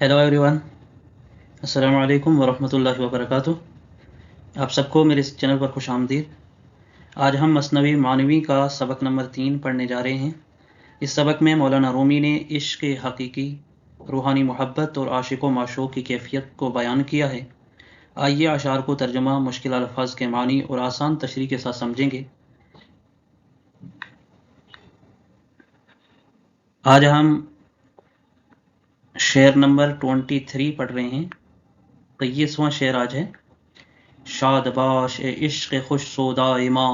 Hello everyone, अस्सलाम वालेकुम वरहमतुल्लाहि वबरकातुह। आप सबको मेरे इस चैनल पर खुश आमदीद। आज हम मसनवी मानवी का सबक नंबर 3 पढ़ने जा रहे हैं। इस सबक में मौलाना रूमी ने इश्क हकीकी, रूहानी मोहब्बत और आशिक व माशूक की कैफियत को बयान किया है। आइए अशार को तर्जुमा, मुश्किल अल्फाज के मानी और आसान तशरीह के साथ समझेंगे। आज हम शेर नंबर 23 पढ़ रहे हैं। 23वां शेर आज है। शादबाश ए इश्क खुश सोदाइमा,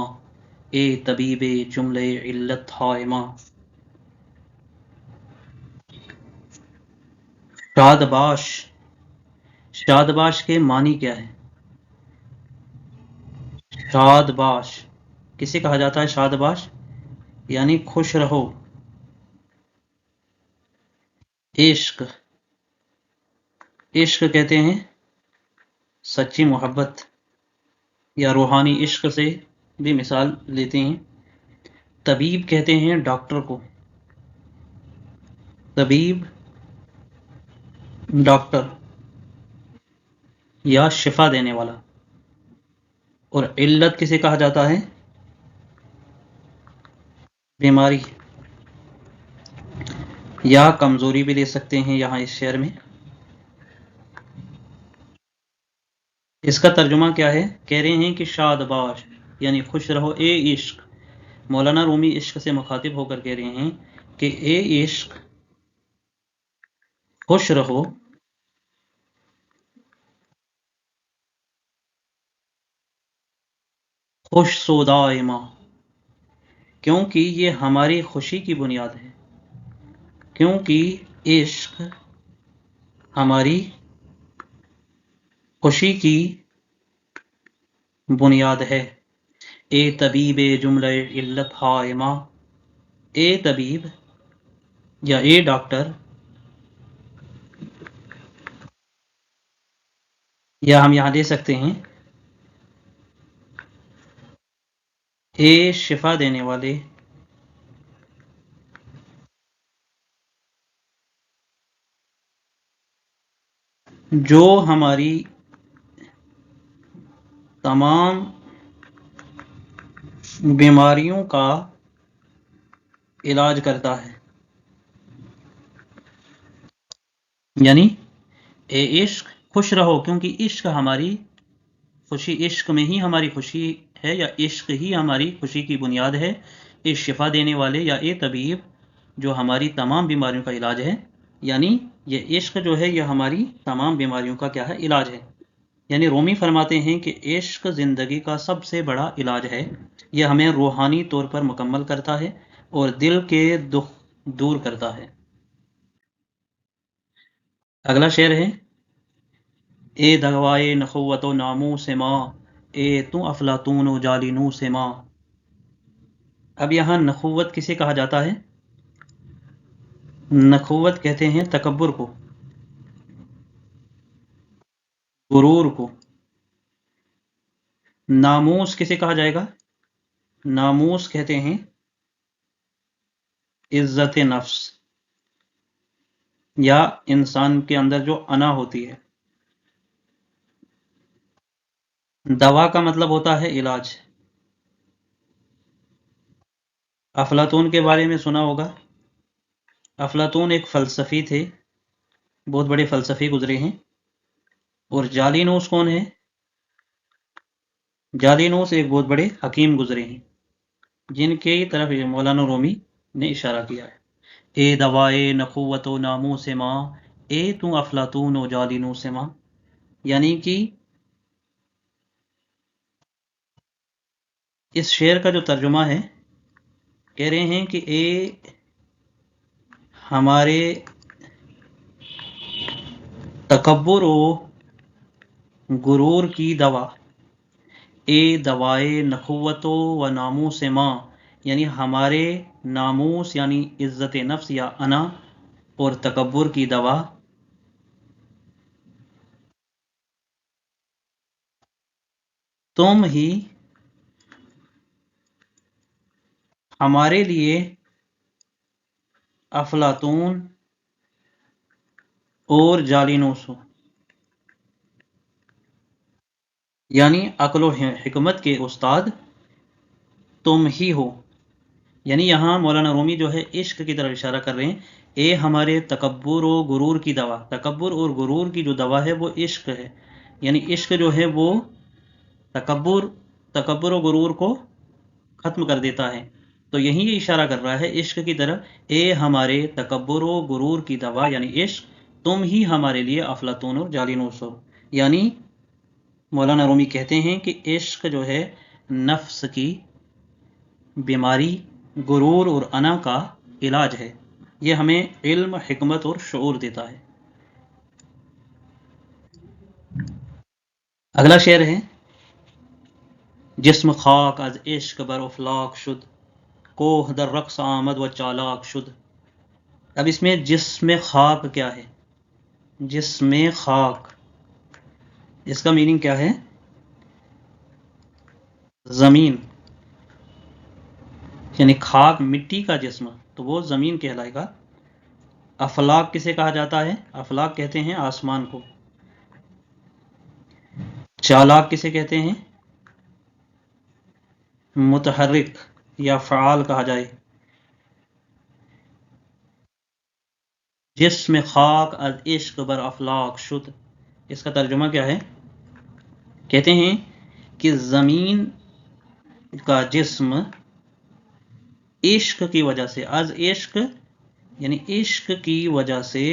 ए तबीबे जुमले इल्लत हाइमा। शादबाश, शादबाश के मानी क्या है? शादबाश किसे कहा जाता है? शादबाश यानी खुश रहो। इश्क, इश्क कहते हैं सच्ची मोहब्बत या रूहानी इश्क से भी मिसाल लेते हैं। तबीब कहते हैं डॉक्टर को। तबीब, डॉक्टर या शिफा देने वाला। और इल्लत किसे कहा जाता है? बीमारी या कमजोरी भी ले सकते हैं यहाँ इस शेर में। इसका तर्जुमा क्या है? कह रहे हैं कि शादबाश यानी खुश रहो ए इश्क। मौलाना रूमी इश्क से मुखातिब होकर कह रहे हैं कि ए इश्क खुश रहो, खुश सोदाइमा, क्योंकि ये हमारी खुशी की बुनियाद है। क्योंकि इश्क हमारी खुशी की बुनियाद है। ए तबीब जुमले इल्लत हाइमा, ए तबीब या ए डॉक्टर, या हम यहाँ दे सकते हैं ए शिफा देने वाले, जो हमारी तमाम बीमारियों का इलाज करता है। यानी ए इश्क खुश रहो, क्योंकि इश्क हमारी खुशी, इश्क में ही हमारी खुशी है, या इश्क ही हमारी खुशी की बुनियाद है। ए शिफा देने वाले या ए तबीब, जो हमारी तमाम बीमारियों का इलाज है। यानी ये इश्क जो है, यह हमारी तमाम बीमारियों का क्या है? इलाज है। यानी रूमी फरमाते हैं कि इश्क ज़िंदगी का सबसे बड़ा इलाज है। यह हमें रूहानी तौर पर मुकम्मल करता है और दिल के दुख दूर करता है। अगला शेर है। ए दगवाए नखुवतो नामू से माँ, ए तू अफलातून जालिनू से माँ। अब यहाँ नखुवत किसे कहा जाता है? नखुवत कहते हैं तकब्बुर को, गुरूर को। नामूस किसे कहा जाएगा? नामूस कहते हैं इज्जत नफ्स, या इंसान के अंदर जो अना होती है। दवा का मतलब होता है इलाज। अफलातून के बारे में सुना होगा। अफलातून एक फ़लसफ़ी थे, बहुत बड़े फ़लसफ़ी गुजरे हैं। और जालिनूस कौन है? जालिनूस एक बहुत बड़े हकीम गुजरे हैं, जिनके तरफ मौलाना रूमी ने इशारा किया है। ए दवाए नखुवतो नामू से माँ, ए तू अफलातून ओ जालिनू से माँ। यानी कि इस शेर का जो तर्जुमा है, कह रहे हैं कि ए हमारे तकब्बुर व गुरूर की दवा, ए दवाए नखुवतो व नामूस माँ, यानी हमारे नामूस यानी इज्जत नफ्स या अना और तकब्बुर की दवा तुम ही हमारे लिए अफलातून اور जालिनों सो, यानी अक्ल और हिकमत के उस्ताद तुम ही हो। यानी यहाँ मौलाना रूमी जो है इश्क की तरफ इशारा कर रहे हैं, ए हमारे तकब्बुर और गुरूर की दवा। तकब्बुर और गुरूर की जो दवा है वो इश्क है। यानी इश्क जो है वो तकब्बुर और गुरूर को ख़त्म कर देता है। तो यही ये इशारा कर रहा है इश्क की तरफ, ए हमारे तकब्बुर और गुरूर की दवा यानी इश्क, तुम ही हमारे लिए अफलातून और जालिनूस हो। यानी मौलाना रूमी कहते हैं कि इश्क जो है नफ्स की बीमारी गुरूर और अना का इलाज है। ये हमें इल्म, हिकमत और शऊर देता है। अगला शेर है, जिस्म खाक अज इश्क बर उफलाक शुद, कोह दर रक्स आमद व चालाक शुद। अब इसमें जिस्म खाक क्या है? जिस्म खाक, इसका मीनिंग क्या है? जमीन, यानी खाक मिट्टी का जिस्म, तो वो जमीन कहलाएगा। अफलाक किसे कहा जाता है? अफलाक कहते हैं आसमान को। चालाक किसे कहते हैं? मुतहर्रिक या फ़आल कहा जाए। जिस्म खाक अज इश्क बर अफलाक शुद, इसका तर्जुमा क्या है? कहते हैं कि ज़मीन का जिस्म इश्क की वजह से, अज इश्क यानी इश्क की वजह से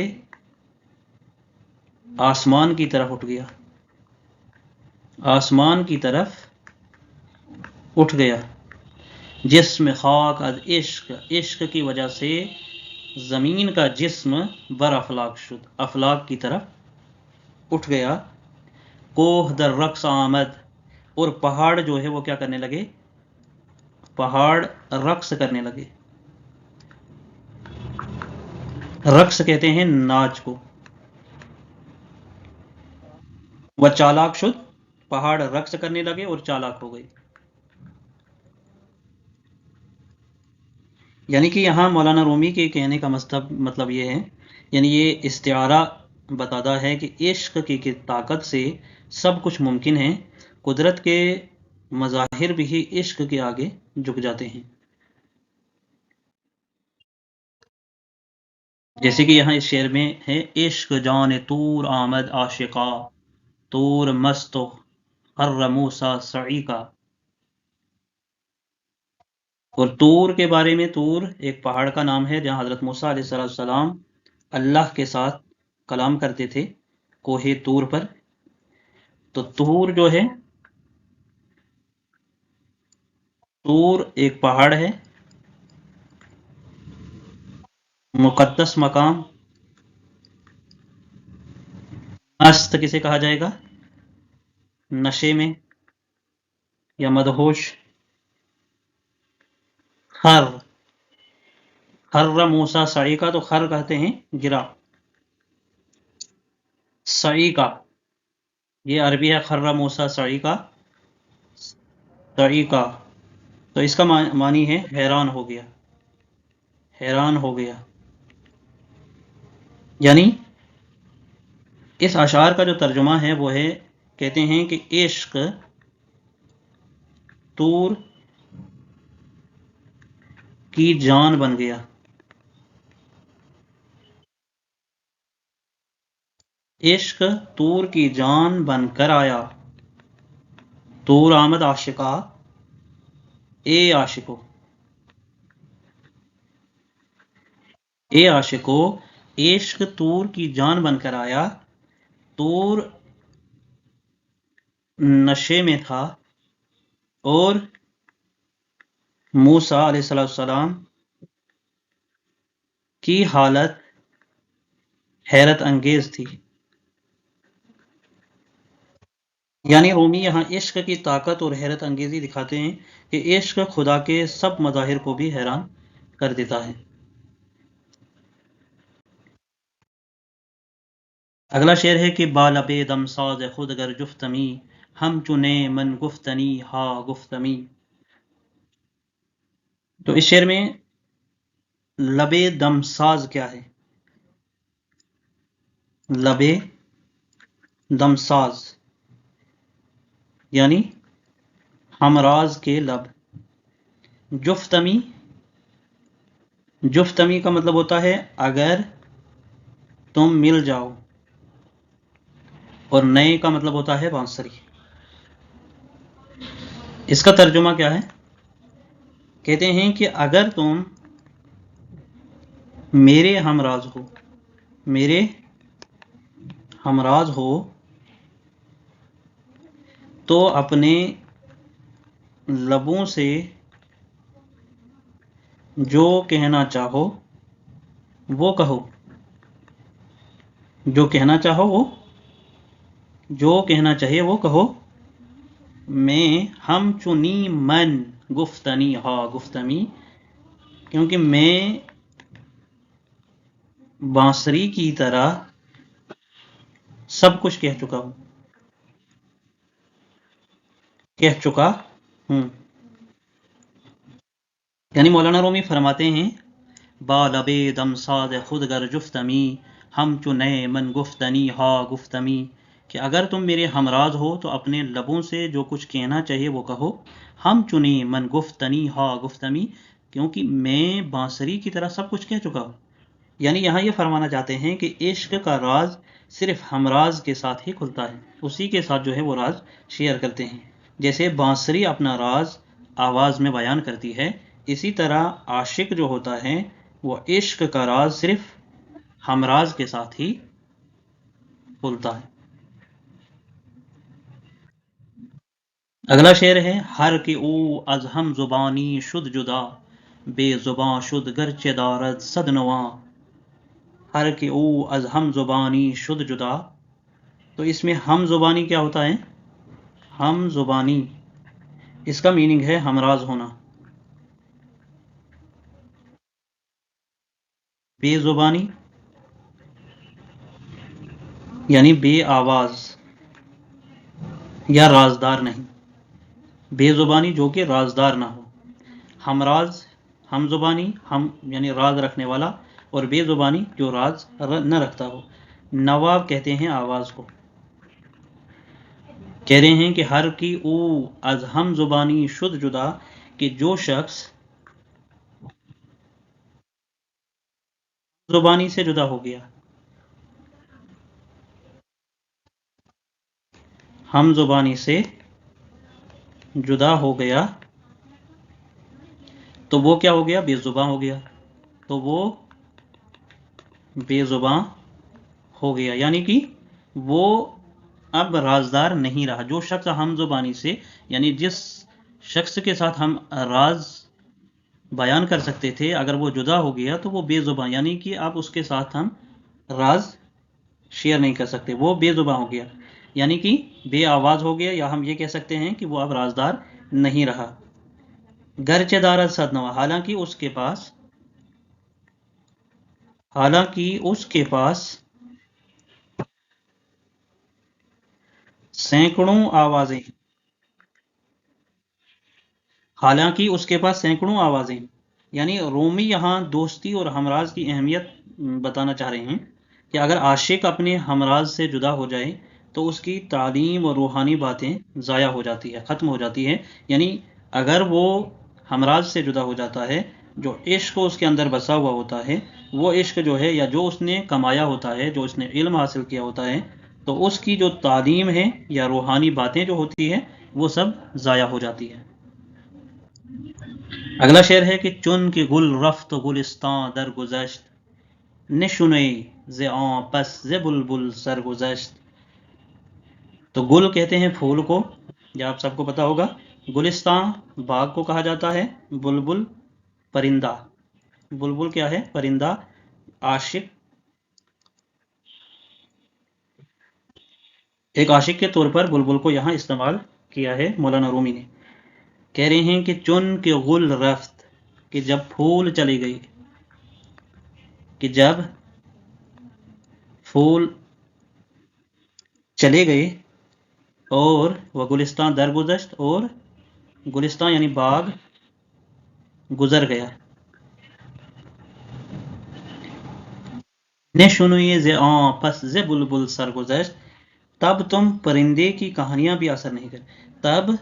आसमान की तरफ उठ गया, आसमान की तरफ उठ गया। जिस्म खाक अज इश्क, इश्क की वजह से ज़मीन का जिस्म बर अफलाक शुद, अफलाक की तरफ उठ गया। कोह दर रक्स आमद, और पहाड़ जो है वो क्या करने लगे? पहाड़ रक्स करने लगे। रक्स कहते हैं नाच को। वह चालाक शुद, पहाड़ रक्स करने लगे और चालाक हो गए। यानी कि यहाँ मौलाना रूमी के कहने का मतलब ये है, यानी ये इस्तिआरा बताता है कि इश्क की ताकत से सब कुछ मुमकिन है। कुदरत के मज़ाहिर भी इश्क के आगे झुक जाते हैं। जैसे कि यहाँ इस शेर में है, इश्क जान तूर आमद आशिका, तूर मस्त हर्र मूसा सई का। और तूर के बारे में, तूर एक पहाड़ का नाम है जहाँ हज़रत मूसा अलैहिस्सलाम अल्लाह के साथ कलाम करते थे, कोहे तूर पर। तो तूर जो है, तूर एक पहाड़ है, मुकद्दस मकाम। मस्त किसे कहा जाएगा? नशे में या मदहोश। खर, खर्र मूसा सई का, तो खर कहते हैं गिरा, सई का ये अरबी है, खर्र मूसा सई का, सई का। तो इसका मानी है हैरान हो गया, हैरान हो गया। यानी इस अशार का जो तर्जुमा है वो है, कहते हैं कि इश्क तूर की जान बन गया। इश्क तूर की जान बनकर आया। तूर आमद आशिका, ए आशिको, ए आशिको, इश्क तूर की जान बनकर आया। तूर नशे में था और मूसा अलैहिस्सलाम की हालत हैरत अंगेज थी। यानी रूमी यहाँ इश्क की ताकत और हैरत अंगेजी दिखाते हैं कि इश्क खुदा के सब मज़ाहिर को भी हैरान कर देता है। अगला शेर है कि बालबे दम साज खुद गर जुफ्तमी, हम चुने मन गुफ्तनी हा गुफ्तमी। तो इस शेर में लबे दम साज क्या है? लबे दमसाज यानी हमराज के लब। जुफ्तमी, जुफ्तमी का मतलब होता है अगर तुम मिल जाओ, और नए का मतलब होता है बांसुरी। इसका तर्जुमा क्या है? कहते हैं कि अगर तुम मेरे हमराज हो, मेरे हमराज हो तो अपने लबों से जो कहना चाहो वो कहो। जो कहना चाहो वो, जो कहना चाहिए वो कहो। मैं हम चुनी मन गुफ्तनी हा गुफ्तमी, क्योंकि मैं बांसुरी की तरह सब कुछ कह चुका हूं, कह चुका हूं। यानी मौलाना रूमी फरमाते हैं बालबे दम साद खुद गर जुफ्तमी हम चुने मन गुफ्तनी हा गुफ्तमी, कि अगर तुम मेरे हमराज हो तो अपने लबों से जो कुछ कहना चाहिए वो कहो। हम चुने मन गुफ्तनी हा गुफ्तमी, क्योंकि मैं बांसुरी की तरह सब कुछ कह चुका हूँ। यानी यहाँ ये फरमाना चाहते हैं कि इश्क का राज सिर्फ हमराज के साथ ही खुलता है, उसी के साथ जो है वो राज शेयर करते हैं। जैसे बांसुरी अपना राज आवाज़ में बयान करती है, इसी तरह आशिक जो होता है वो इश्क का राज सिर्फ हमराज के साथ ही खुलता है। अगला शेर है हर के ओ अज हम जुबानी शुद जुदा बेजुबां शुद गर्चे दारद सदनवा। हर के ओ अज हम जुबानी शुद जुदा, तो इसमें हम जुबानी क्या होता है? हम जुबानी, इसका मीनिंग है हमराज होना। बेजुबानी यानी बे आवाज या राजदार नहीं। बेजुबानी जो कि राजदार ना हो। हमराज, हम जुबानी, हम यानी राज रखने वाला, और बेजुबानी जो राज न रखता हो। नवाब कहते हैं आवाज को। कह रहे हैं कि हर की ओ अज हम जुबानी शुद्ध जुदा, कि जो शख्स जुबानी से जुदा हो गया, हम जुबानी से जुदा हो गया, तो वो क्या हो गया? बेजुबां हो गया। तो वो बेजुबां हो गया, यानी कि वो अब राजदार नहीं रहा। जो शख्स हम जुबानी से, यानी जिस शख्स के साथ हम राज बयान कर सकते थे, अगर वो जुदा हो गया तो वो बेजुबां, यानी कि अब उसके साथ हम राज शेयर नहीं कर सकते, वो बेजुबां हो गया, यानी कि बे आवाज हो गया, या हम ये कह सकते हैं कि वो अब राजदार नहीं रहा। गरचे दारद सदनवा, हालांकि उसके पास सैकड़ों आवाजें, हालांकि उसके पास सैकड़ों आवाजें। यानी रूमी यहाँ दोस्ती और हमराज की अहमियत बताना चाह रहे हैं कि अगर आशिक अपने हमराज से जुदा हो जाए तो उसकी तालीम और रूहानी बातें ज़ाया हो जाती है, ख़त्म हो जाती है। यानी अगर वो हमराज से जुदा हो जाता है, जो इश्क उसके अंदर बसा हुआ होता है, वो इश्क जो है, या जो उसने कमाया होता है, जो उसने इल्म हासिल किया होता है, तो उसकी जो तालीम है या रूहानी बातें जो होती है वो सब ज़ाया हो जाती है। अगला शेर है कि चुन के गुल रफ्त गुलिस्तां दर गुज़श्त निशुने ज़े आं पस ज़े बुलबुल सर गुज़श्त। तो गुल कहते हैं फूल को, या आप सबको पता होगा। गुलिस्तां बाग को कहा जाता है। बुलबुल परिंदा, बुलबुल क्या है? परिंदा। आशिक, एक आशिक के तौर पर बुलबुल को यहाँ इस्तेमाल किया है मौलाना रूमी ने। कह रहे हैं कि चुन के गुल रफ्त, कि जब फूल चली गई, कि जब फूल चले गए, और वह गुलिस्तान दरगुजश्त, और गुलिस्तान यानी बाग गुजर गया। ने सुनिए ज़े पस ज़े बुलबुल सरगुज़श्त, तब तुम परिंदे की कहानियां भी असर नहीं कर, तब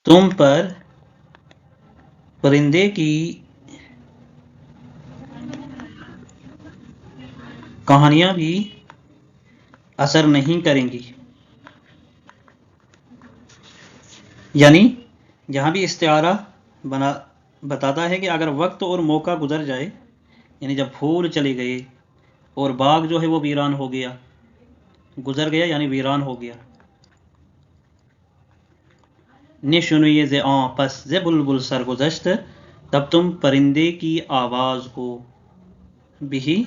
तुम पर परिंदे की कहानियां भी असर नहीं करेंगी। यानी जहां भी इस्तिआरा बताता है कि अगर वक्त और मौका गुजर जाए, यानी जब फूल चले गए और बाग जो है वो वीरान हो गया, गुजर गया यानी वीरान हो गया। ने सुनिए ज़े पस ज़े बुलबुल सरगुज़श्त, तब तुम परिंदे की आवाज़ को भी,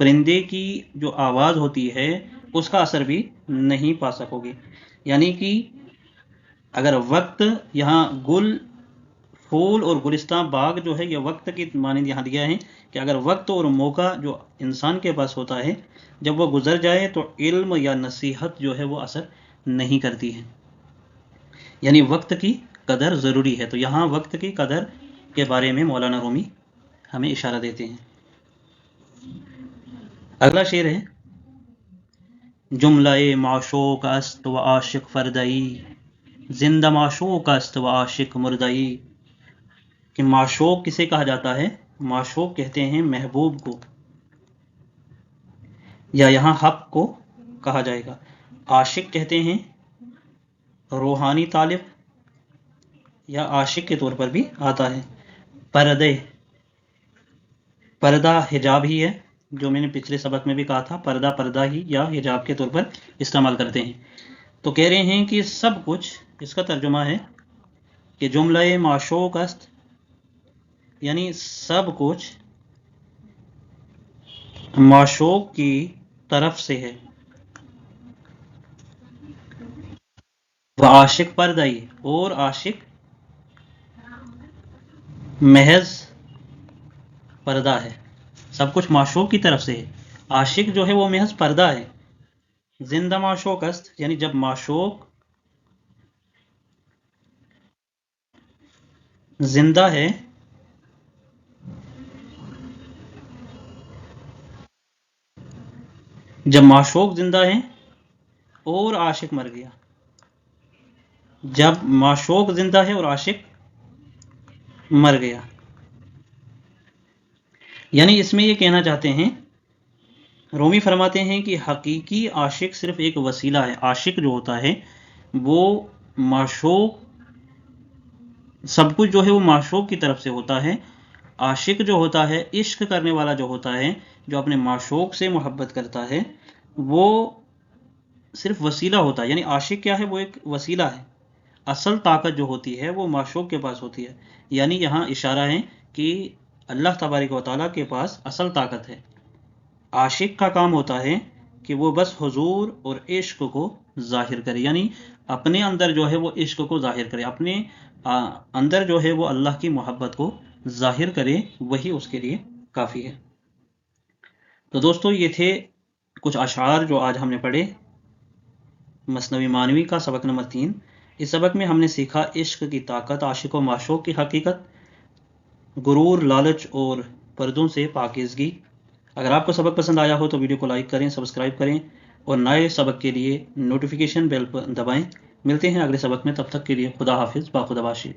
परिंदे की जो आवाज़ होती है उसका असर भी नहीं पा सकोगे। यानी कि अगर वक्त यहाँ गुल फूल और गुलिस्तान बाग जो है ये वक्त की मानंद यहाँ दिया है कि अगर वक्त और मौका जो इंसान के पास होता है जब वो गुजर जाए तो इल्म या नसीहत जो है वो असर नहीं करती है। यानी वक्त की कदर ज़रूरी है। तो यहाँ वक्त की कदर के बारे में मौलाना रूमी हमें इशारा देते हैं। अगला शेर है, जुमलाए माशूक अस्त व आशिक फरदई, जिंदा माशूक अस्त व आशिक मुर्दई। कि माशूक किसे कहा जाता है? माशूक कहते हैं महबूब को, या यहाँ हक को कहा जाएगा। आशिक कहते हैं रूहानी तालिब, या आशिक के तौर पर भी आता है। पर्दे, पर्दा हिजाब ही है, जो मैंने पिछले सबक में भी कहा था, पर्दा ही या हिजाब के तौर पर इस्तेमाल करते हैं। तो कह रहे हैं कि सब कुछ, इसका तर्जुमा है कि जुमला माशूक अस्त, यानी सब कुछ माशूक की तरफ से है। वह आशिक पर्दाई, और आशिक महज पर्दा है। सब कुछ माशूक की तरफ से है, आशिक जो है वो महज पर्दा है। जिंदा माशूक अस्त, यानी जब माशूक जिंदा है, जब माशूक जिंदा है और आशिक मर गया। जब माशूक जिंदा है और आशिक मर गया, यानी इसमें ये कहना चाहते हैं, रूमी फरमाते हैं कि हकीकी आशिक सिर्फ एक वसीला है। आशिक जो होता है वो माशूक, सब कुछ जो है वो माशूक की तरफ से होता है। आशिक जो होता है, इश्क करने वाला जो होता है, जो अपने माशूक से मोहब्बत करता है, वो सिर्फ वसीला होता है। यानी आशिक क्या है? वो एक वसीला है। असल ताकत जो होती है वो माशूक के पास होती है। यानी यहाँ इशारा है कि अल्लाह तबारक व तआला के पास असल ताकत है। आशिक का काम होता है कि वो बस हुजूर और इश्क को जाहिर करे, यानी अपने अंदर जो है वो इश्क को जाहिर करे, अपने अंदर जो है वो अल्लाह की मोहब्बत को जाहिर करे, वही उसके लिए काफ़ी है। तो दोस्तों ये थे कुछ अशार जो आज हमने पढ़े मसनवी मानवी का सबक नंबर 3। इस सबक में हमने सीखा इश्क की ताकत, आशिक व माशूक की हकीकत, गुरूर, लालच और पर्दों से पाकीज़गी। अगर आपको सबक पसंद आया हो तो वीडियो को लाइक करें, सब्सक्राइब करें और नए सबक के लिए नोटिफिकेशन बेल पर दबाएं। मिलते हैं अगले सबक में, तब तक के लिए खुदा हाफिज़, बाखुदा बाशी।